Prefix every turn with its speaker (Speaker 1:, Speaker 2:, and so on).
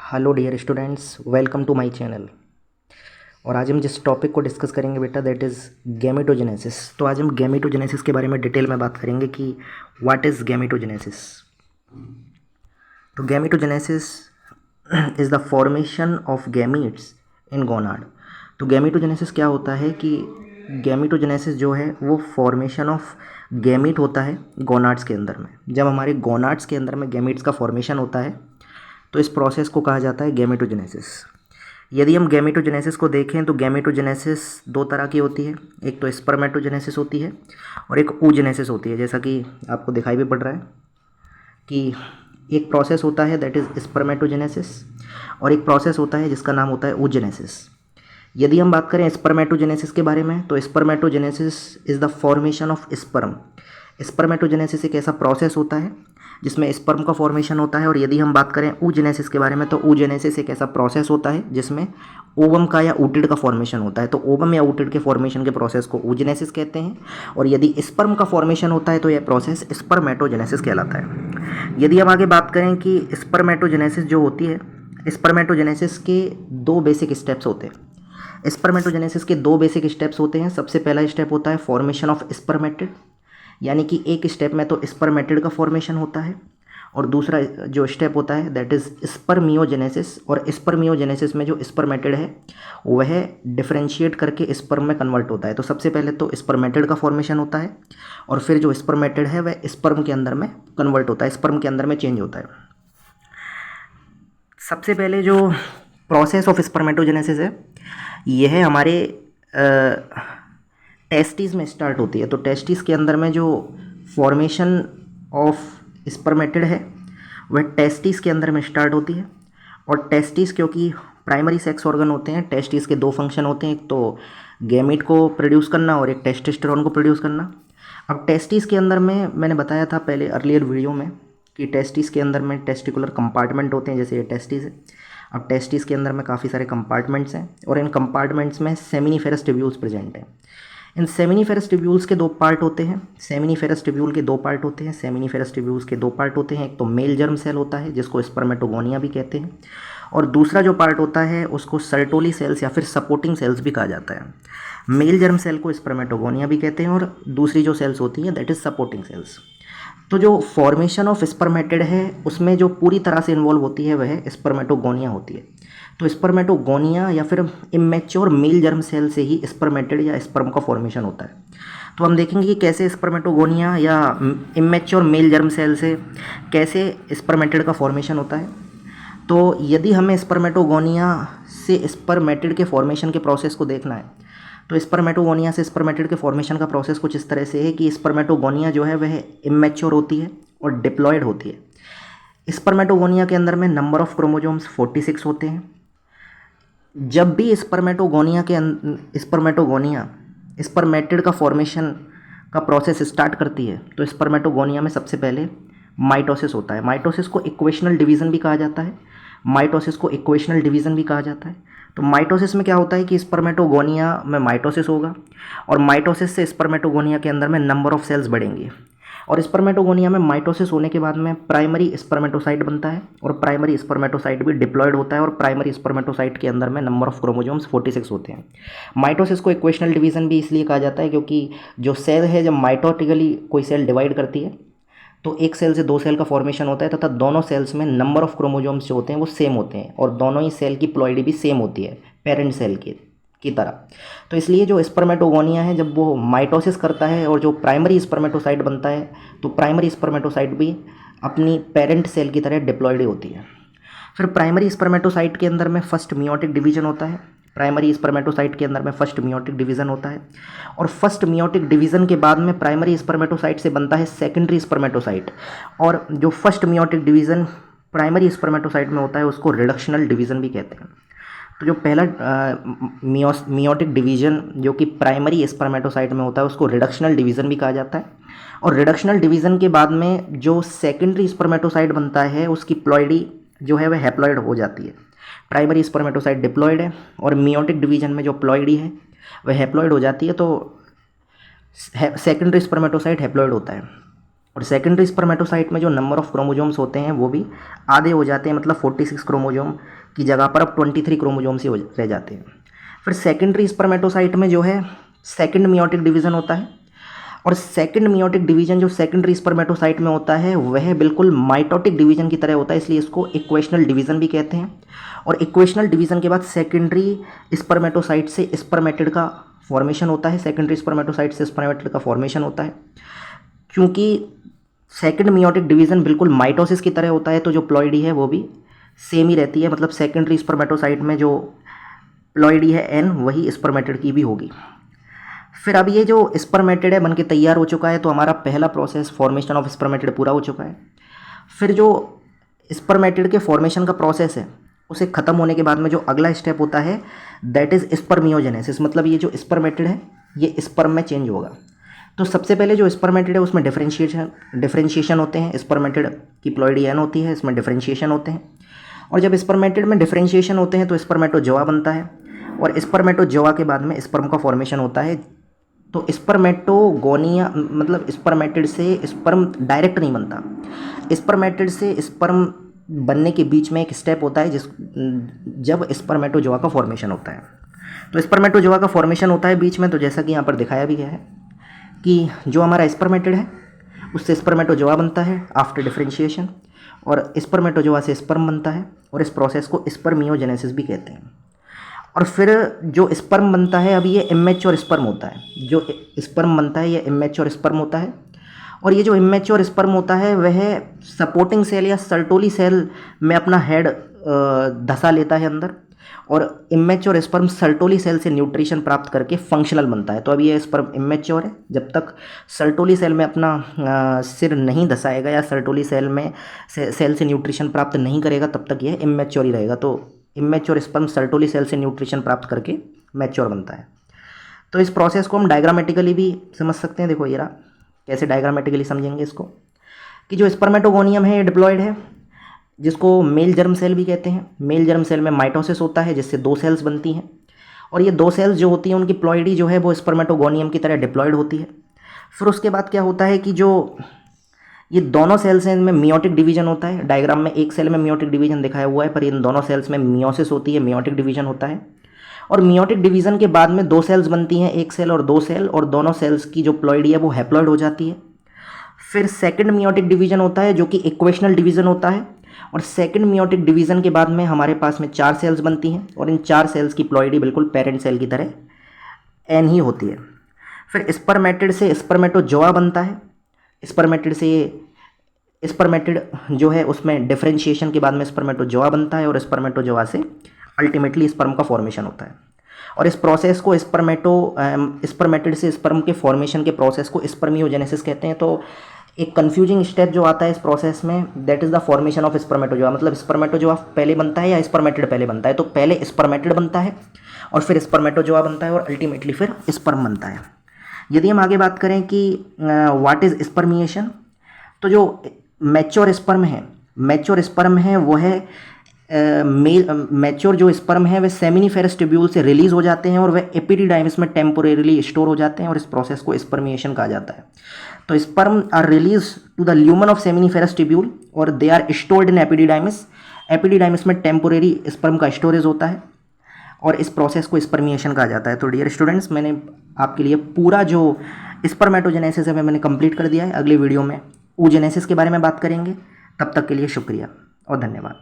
Speaker 1: Hello dear students, welcome to my channel. और आज हम जिस टॉपिक को डिस्कस करेंगे बेटा, दैट इज़ गैमेटोजेनेसिस। तो आज हम गैमेटोजेनेसिस के बारे में डिटेल में बात करेंगे कि व्हाट इज़ गैमेटोजेनेसिस। तो gametogenesis is the formation of gametes in gonad. तो गैमेटोजेनेसिस क्या होता है कि गैमेटोजेनेसिस जो है वो फॉर्मेशन ऑफ गैमीट होता है गोनाड्स के अंदर में। जब हमारे गोनाड्स के अंदर में गैमीट्स का फॉर्मेशन होता है तो इस प्रोसेस को कहा जाता है गैमेटोजेनेसिस। यदि हम गैमेटोजेनेसिस को देखें तो गैमेटोजेनेसिस दो तरह की होती है, एक तो स्पर्मेटोजेनेसिस होती है और एक ooजेनेसिस होती है। जैसा कि आपको दिखाई भी पड़ रहा है कि एक प्रोसेस होता है दैट इज़ स्पर्मेटोजेनेसिस और एक प्रोसेस होता है जिसका नाम होता है ooजेनेसिस। यदि हम बात करें स्पर्मेटोजेनेसिस के बारे में तो spermatogenesis is the formation of sperm. Spermatogenesis एक ऐसा प्रोसेस होता है जिसमें स्पर्म का फॉर्मेशन होता है। और यदि हम बात करें ooजेनेसिस के बारे में तो ooजेनेसिस एक ऐसा प्रोसेस होता है जिसमें ओवम का या ऊटिड का फॉर्मेशन होता है। तो ओवम या ऊटिड के फॉर्मेशन के प्रोसेस को ooजेनेसिस कहते हैं। और यदि स्पर्म का फॉर्मेशन होता है तो यह प्रोसेस स्पर्मेटोजेनेसिस कहलाता है। यदि हम आगे बात करें कि स्पर्मेटोजेनेसिस जो होती है, स्पर्मेटोजेनेसिस के दो बेसिक स्टेप्स होते हैं। स्पर्मेटोजेनेसिस के दो बेसिक स्टेप्स होते हैं। सबसे पहला स्टेप होता है फॉर्मेशन ऑफ स्पर्मेटिड, यानी कि एक स्टेप में तो स्पर्मेटिड का फॉर्मेशन होता है और दूसरा जो स्टेप होता है दैट इज़ स्पर्मियोजेनेसिस। और स्पर्मियोजेनेसिस में जो स्पर्मेटिड है वह डिफरेंशिएट करके स्पर्म में कन्वर्ट होता है। तो सबसे पहले तो स्पर्मेटिड का फॉर्मेशन होता है और फिर जो स्पर्मेटिड है वह स्पर्म के अंदर में कन्वर्ट होता है, स्पर्म के अंदर में चेंज होता है। सबसे पहले जो प्रोसेस ऑफ स्पर्मेटोजेनेसिस है यह हमारे टेस्टिस में स्टार्ट होती है। तो टेस्टिस के अंदर में जो फॉर्मेशन ऑफ स्पर्मेटिड है वह टेस्टिस के अंदर में स्टार्ट होती है। और टेस्टिस क्योंकि प्राइमरी सेक्स ऑर्गन होते हैं, टेस्टिस के दो फंक्शन होते हैं, एक तो गैमीट को प्रोड्यूस करना और एक टेस्टोस्टेरोन को प्रोड्यूस करना। अब टेस्टिस के अंदर में मैंने बताया था पहले अर्लियर वीडियो में कि टेस्टिस के अंदर में टेस्टिकुलर कंपार्टमेंट होते हैं, जैसे ये टेस्टिस है। अब टेस्टिस के अंदर में काफ़ी सारे कंपार्टमेंट्स हैं और इन कंपार्टमेंट्स में सेमिनिफेरस ट्यूब्यूल्स प्रेजेंट हैं। इन सेमिनिफेरस ट्यूब्यूल्स के दो पार्ट होते हैं। सेमिनिफेरस ट्यूब्यूल के दो पार्ट होते हैं। सेमिनिफेरस ट्यूब्यूल्स के दो पार्ट होते हैं, एक तो मेल जर्म सेल होता है जिसको स्पर्मेटोगोनिया भी कहते हैं और दूसरा जो पार्ट होता है उसको सर्टोली सेल्स या फिर सपोर्टिंग सेल्स भी कहा जाता है। मेल जर्म सेल को स्पर्मेटोगोनिया भी कहते हैं और दूसरी जो सेल्स होती हैं दैट इज़ सपोर्टिंग सेल्स। तो जो फॉर्मेशन ऑफ स्पर्मेटिड है उसमें जो पूरी तरह से इन्वॉल्व होती है वह स्पर्मेटोगोनिया होती है। तो स्पर्मेटोगोनिया या फिर इमेच्योर मेल जर्म सेल से ही स्पर्मेटिड या स्पर्म का फॉर्मेशन होता है। तो हम देखेंगे कि कैसे स्पर्मेटोगोनिया या इमेच्योर मेल जर्म सेल से कैसे स्पर्मेटिड का फॉर्मेशन होता है। तो यदि हमें स्पर्मेटोगोनिया से स्पर्मेटिड के फॉर्मेशन के प्रोसेस को देखना है तो स्पर्मेटोगोनिया से स्पर्मेटिड के फॉर्मेशन का प्रोसेस कुछ इस तरह से है कि स्पर्मेटोगोनिया जो है वह इमेच्योर होती है और डिप्लॉयड होती है। स्पर्मेटोगोनिया के अंदर में नंबर ऑफ क्रोमोजोम्स 46 होते हैं। जब भी स्पर्मेटोगोनिया स्पर्मेटिड का फॉर्मेशन का प्रोसेस स्टार्ट करती है तो स्पर्मेटोगोनिया में सबसे पहले माइटोसिस होता है। माइटोसिस को इक्वेशनल डिवीज़न भी कहा जाता है। माइटोसिस को इक्वेशनल डिवीज़न भी कहा जाता है। तो माइटोसिस में क्या होता है कि स्पर्मेटोगोनिया में माइटोसिस होगा और माइटोसिस से स्पर्मेटोगोनिया के अंदर में नंबर ऑफ सेल्स बढ़ेंगी और स्पर्मेटोगोनिया में माइटोसिस होने के बाद में प्राइमरी स्पर्मेटोसाइट बनता है और प्राइमरी स्पर्मेटोसाइट भी डिप्लॉयड होता है और प्राइमरी स्पर्मेटोसाइट के अंदर में नंबर ऑफ क्रोमोजोम्स 46 होते हैं। माइटोसिस को इक्वेशनल डिवीज़न भी इसलिए कहा जाता है क्योंकि जो सेल है जब माइटोटिकली कोई सेल डिवाइड करती है तो एक सेल से दो सेल का फॉर्मेशन होता है तथा दोनों सेल्स में नंबर ऑफ क्रोमोजोम्स जो होते हैं वो सेम होते हैं और दोनों ही सेल की प्लॉइडी भी सेम होती है पेरेंट सेल की तरह। तो इसलिए जो स्पर्मेटोगोनिया है जब वो माइटोसिस करता है और जो प्राइमरी स्पर्मेटोसाइट बनता है तो प्राइमरी स्पर्मेटोसाइट भी अपनी पेरेंट सेल की तरह डिप्लॉयड होती है। फिर प्राइमरी स्पर्मेटोसाइट के अंदर में फर्स्ट मियोटिक डिवीजन होता है। प्राइमरी स्पर्मेटोसाइट के अंदर में फर्स्ट मियोटिक डिवीज़न होता है और फर्स्ट मियोटिक डिवीज़न के बाद में प्राइमरी स्पर्मेटोसाइट से बनता है सेकेंडरी स्पर्मेटोसाइट। और जो first meiotic division primary spermatocyte में होता है उसको रिडक्शनल डिवीज़न भी कहते हैं। तो जो पहला मियोटिक डिवीज़न जो कि प्राइमरी स्पर्मेटोसाइट में होता है उसको रिडक्शनल डिवीज़न भी कहा जाता है। और रिडक्शनल डिवीज़न के बाद में जो सेकेंडरी स्पर्मेटोसाइट बनता है उसकी प्लॉइडी जो है वह हैप्लॉइड हो जाती है। प्राइमरी स्पर्मेटोसाइट डिप्लॉयड है और मियोटिक डिवीजन में जो प्लॉइडी है वह हैप्लॉइड हो जाती है तो सेकेंडरी स्पर्मेटोसाइट हैप्लॉइड होता है। और सेकेंडरी स्पर्मेटोसाइट में जो नंबर ऑफ क्रोमोजोम्स होते हैं वो भी आधे हो जाते हैं, मतलब 46 क्रोमोजोम की जगह पर अब 23 क्रोमोजोम्स ही रह जाते हैं। फिर सेकेंडरी स्पर्मेटोसाइट में जो है सेकेंड मियोटिक डिवीज़न होता है, और सेकेंड मियोटिक डिवीजन जो सेकेंडरी स्पर्मेटोसाइट में होता है वह बिल्कुल माइटोटिक डिवीजन की तरह होता है, इसलिए इसको इक्वेशनल डिवीजन भी कहते हैं। और इक्वेशनल डिवीजन के बाद सेकेंडरी स्पर्मेटोसाइट से स्पर्मेटिड का फॉर्मेशन होता है, सेकेंडरी स्पर्मेटोसाइट से स्पर्मेटिड का फॉर्मेशन होता है। क्योंकि सेकेंड मियोटिक डिवीज़न बिल्कुल माइटोसिस की तरह होता है तो जो प्लॉइडी है वो भी सेम ही रहती है, मतलब सेकेंडरी स्पर्मेटोसाइट में जो प्लॉइडी है एन वही स्पर्मेटिड की भी होगी। फिर अब ये जो स्पर्मेटिड है बन के तैयार हो चुका है, तो हमारा पहला प्रोसेस फॉर्मेशन ऑफ स्पर्मेटिड पूरा हो चुका है। फिर जो स्पर्मेटिड के फॉर्मेशन का प्रोसेस है उसे ख़त्म होने के बाद में जो अगला स्टेप होता है दैट इज़ स्पर्मियोजेनेसिस, मतलब ये जो स्पर्मेटिड है ये स्पर्म में चेंज होगा। तो सबसे पहले जो स्पर्मेटिड है उसमें डिफरेंशिएशन होते हैं। स्पर्मेटिड की प्लॉइडी एन होती है, इसमें डिफरेंशिएशन होते हैं, और जब स्पर्मेटिड में डिफरेंशिएशन होते हैं तो स्पर्मेटोजोआ बनता है, और स्पर्मेटोजोआ के बाद में स्पर्म का फॉर्मेशन होता है। तो स्पर्मेटोगोनिया मतलब स्पर्मेटिड से स्पर्म डायरेक्ट नहीं बनता, स्पर्मेटिड से स्पर्म बनने के बीच में एक स्टेप होता है जब स्पर्मेटोजोआ का फॉर्मेशन होता है। तो स्पर्मेटोजोआ का फॉर्मेशन होता है बीच में, तो जैसा कि यहाँ पर दिखाया भी गया है कि जो हमारा स्पर्मेटिड है उससे स्पर्मेटोजोआ बनता है आफ्टर डिफरेंशिएशन, और स्पर्मेटोजोआ से स्पर्म बनता है, और इस प्रोसेस को स्पर्मियोजेनेसिस भी कहते हैं। और फिर जो स्पर्म बनता है, अभी ये इमेच्योर स्पर्म होता है, जो स्पर्म बनता है ये इमेच्योर स्पर्म होता है, और ये जो इमेच्योर स्पर्म होता है वह सपोर्टिंग सेल या सर्टोली सेल में अपना हेड धसा लेता है अंदर, और इमेच्योर स्पर्म सर्टोली सेल से न्यूट्रिशन प्राप्त करके फंक्शनल बनता है। तो अब ये स्पर्म इमेच्योर है, जब तक सर्टोली सेल में अपना सिर नहीं धसाएगा या सर्टोली सेल में सेल से न्यूट्रिशन प्राप्त नहीं करेगा तब तक यह इमेच्योर ही रहेगा। तो इमेच्योर स्पर्म सर्टोली सेल से न्यूट्रिशन प्राप्त करके मैच्योर बनता है। तो इस प्रोसेस को हम डायग्रामेटिकली भी समझ सकते हैं। देखो ये रहा, कैसे डायग्रामेटिकली समझेंगे इसको, कि जो स्पर्मेटोगोनियम है ये डिप्लॉयड है, जिसको मेल जर्म सेल भी कहते हैं। मेल जर्म सेल में माइटोसिस होता है जिससे 2 सेल्स बनती हैं, और ये 2 सेल्स जो होती हैं उनकी प्लॉइडी जो है वो स्पर्मेटोगोनियम की तरह डिप्लॉयड होती है। फिर उसके बाद क्या होता है कि जो ये दोनों सेल्स हैं इनमें मियोटिक डिवीजन होता है। डायग्राम में एक सेल में मियोटिक डिवीजन दिखाया हुआ है, पर इन दोनों सेल्स में मियोसिस होती है, मियोटिक डिवीजन होता है। और मियोटिक डिवीजन के बाद में 2 सेल्स बनती हैं, एक सेल और 2 सेल, और दोनों सेल्स की जो प्लॉइडी है वो हैप्लॉइड हो जाती है। फिर सेकंड मियोटिक डिवीजन होता है जो कि इक्वेशनल डिवीजन होता है, और सेकंड मियोटिक डिवीजन के बाद में हमारे पास में 4 सेल्स बनती हैं, और इन 4 सेल्स की प्लॉइडी बिल्कुल पेरेंट सेल की तरह एन ही होती है। फिर स्पर्मेटिड से स्पर्मेटोजोआ बनता है, स्पर्मेटिड से स्पर्मेटिड जो है उसमें डिफरेंशिएशन के बाद में स्पर्मेटोजोआ बनता है, और स्पर्मेटोजोआ से अल्टीमेटली स्पर्म का फॉर्मेशन होता है। और इस प्रोसेस को स्पर्मेटिड से स्पर्म के फॉर्मेशन के प्रोसेस को स्पर्मियोजेनेसिस कहते हैं। तो एक कंफ्यूजिंग स्टेप जो आता है इस प्रोसेस में that is the formation of spermatozoa, मतलब स्पर्मेटोजोआ पहले बनता है या स्पर्मेटिड पहले बनता है। तो पहले स्पर्मेटिड बनता है और फिर स्पर्मेटोजोआ बनता है और अल्टीमेटली फिर स्पर्म बनता है। यदि हम आगे बात करें कि व्हाट इज़ स्पर्मिएशन, तो जो मैच्योर स्पर्म है वो है मैच्योर जो स्पर्म है वे सेमिनिफेरस ट्यूब्यूल से रिलीज हो जाते हैं और वे एपिडिडाइमिस में टेम्पोरेरीली स्टोर हो जाते हैं, और इस प्रोसेस को स्पर्मिएशन कहा जाता है। तो sperm are release to the lumen of seminiferous tubule और they are stored in epididymis. Epididymis में टेम्पोरेरी स्पर्म का स्टोरेज होता है और इस प्रोसेस को स्पर्मिएशन कहा जाता है। तो डियर स्टूडेंट्स, मैंने आपके लिए पूरा जो स्पर्मेटोजेनेसिस है मैंने कंप्लीट कर दिया है। अगले वीडियो में oogenesis के बारे में बात करेंगे। तब तक के लिए शुक्रिया और धन्यवाद।